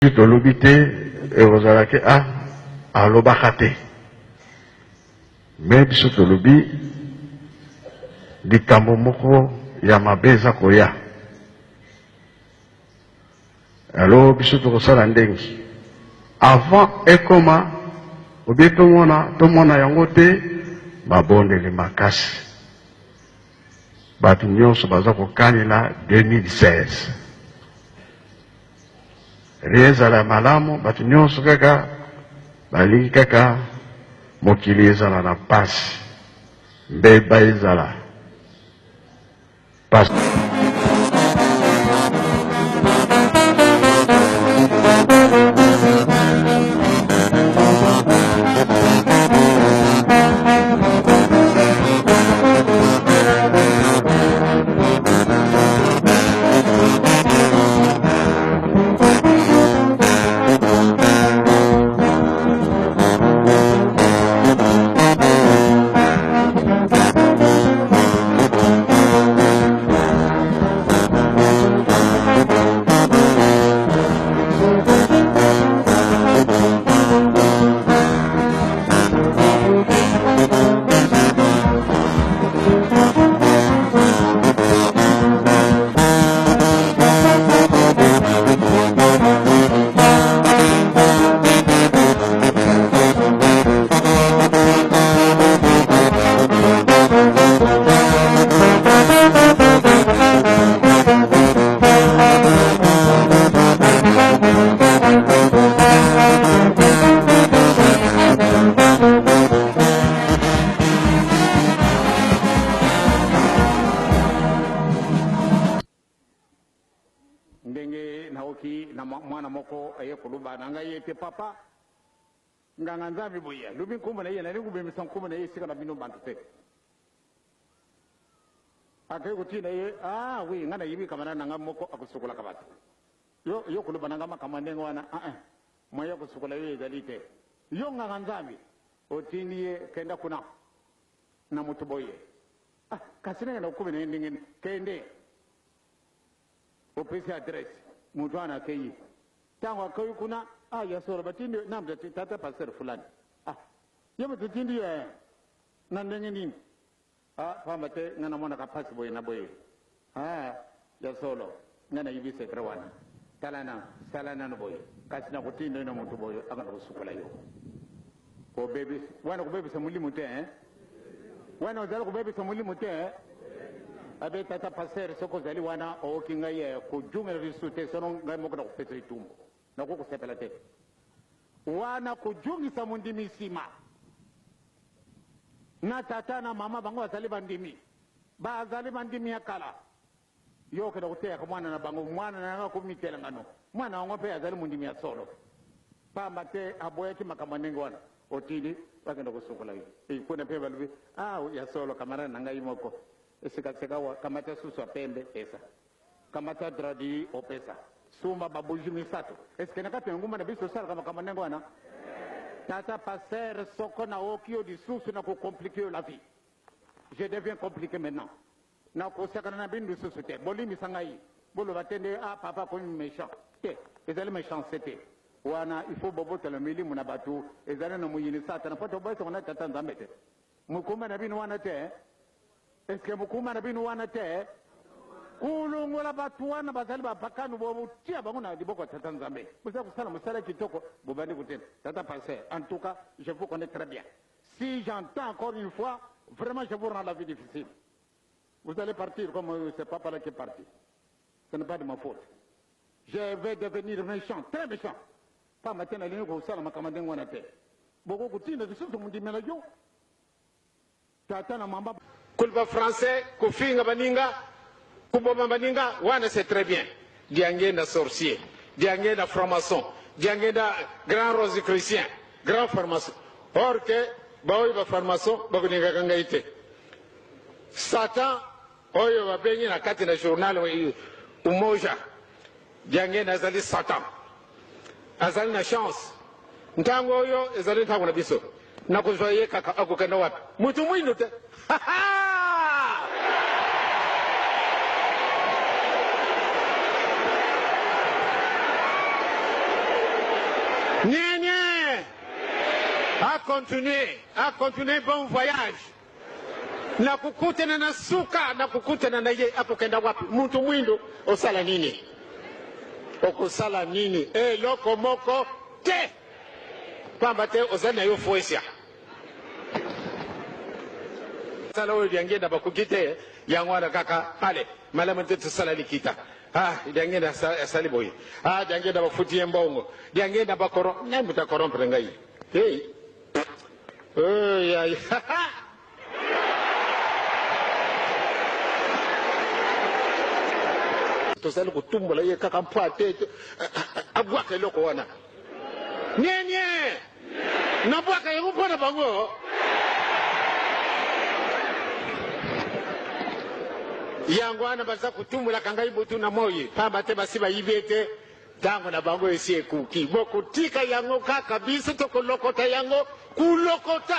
tolobite ekozalaki alobaka te me biso tolobi likambo moko ya mabe eza koya alo biso tokosala ndenge avant ekoma obie tomona yango te babondeli makasi bato nyonso baza kokanela 2016 ezala malamu bato nyonso kaka balingi kaka mokili ezala na pasi mbeba ezala pasi. ndenge naoki na mwana moko aye kuluba nanga yete papa nganga nzambi boya lubi nkumba na yena lingu bemisa nkumba na yesika na bino bantu te akay kutina ye wi ngana yibi kamana nanga moko akusukula kabatu yo kuluba nanga makamane ngwana moya kusukula ye dalite yo nganga nzambi otini ye kenda kuna na mutuboye kasina na kumbe na ndingine kende opesi adresse mutwana keyi tangwa keyi kuna ya soro batindi namda tata pastor fulani yema tutindi na ndenge nini pamba te ngana mona ka pasi boye na boye ya solo ngana yibi sekre wana salana no boye kasina kutindi na mutu boye akana kusukula yo ko baby wana ko baby samulimu te wana uzala ko baby samulimu te abe tata passer soko zali wana o kinga ye ko jumela risute sono ngai moko na ko petri tumbo na ko sepela te wana ko jungi sa mundi misima na tata na mama bango azali bandimi ba azali bandimi yakala yo ke na kutea mwana na bango mwana na ko mitela ngano mwana wango pe azali mundi ya solo pamba te aboya ki makamanengo wana otili bakenda kusukola hivi kuna pe balubi ya solo kamara na ngai moko esika wa kamata susu apembe pesa kamata dradi o pesa sumba babuji misato eske nakati nguma na biso sala kama nengo ana tata passer soko na okio di susu na ko compliquer la vie je deviens compliqué maintenant na ko saka na bindu susu te bolimi sangai bolo batende papa ko méchant te ezali méchanceté wana il faut boboto le milimu na batu ezali na muyini sata na poto boy sona tata nzambete mukuma na binu wana te est-ce que mukuma na binu wana te kulungola batu wana bazali bapakanu bobu tia bango na diboko tata nzambe musa kusala musala kitoko bobandi kutena tata passer en tout cas je vous connais très bien si j'entends encore une fois vraiment je vous rends la vie difficile vous allez partir comme c'est pas par là qui est parti ce n'est pas de ma faute je vais devenir méchant très méchant pas maintenant les ko sala makamadengo wana te boko kutina disusu mundimela yo tata na mamba kulba français kufinga baninga kuboma baninga wana c'est très bien diangenda sorcier diangenda franc-maçon diangenda grand rosicrucien grand franc-maçon or que baoy ba franc-maçon bakuninga kangaite satan oyo babenyi na kati na journal umoja diangenda azali satan azali na chance ntango oyo ezali ntango na biso na kuzoye kaka akukenda wapi mutu mwinu te Nyenye. A continuer bon voyage. Na kukutana na suka na kukutana na ye hapo kenda wapi? Mtu mwindo osala nini? Okusala nini? Loko moko te. Kwamba te ozana yo fuesia. Sala wewe diangenda bakukite yangwana kaka pale. Malama tetu sala likita. Diangenda sali boy. Diangenda bafutie mbongo. Diangenda bakoro. Nani mtakorompre ngai? Hey. Ya. Tosali kutumbola ye kaka mpate abwaka loko wana nyenye na bwaka ye mpona bango yango ana baza kutumbola kangai butu na moyi pamba te basiba yibete dango na bango esi ekuki bokutika yango kaka biso to kolokota yango kulokota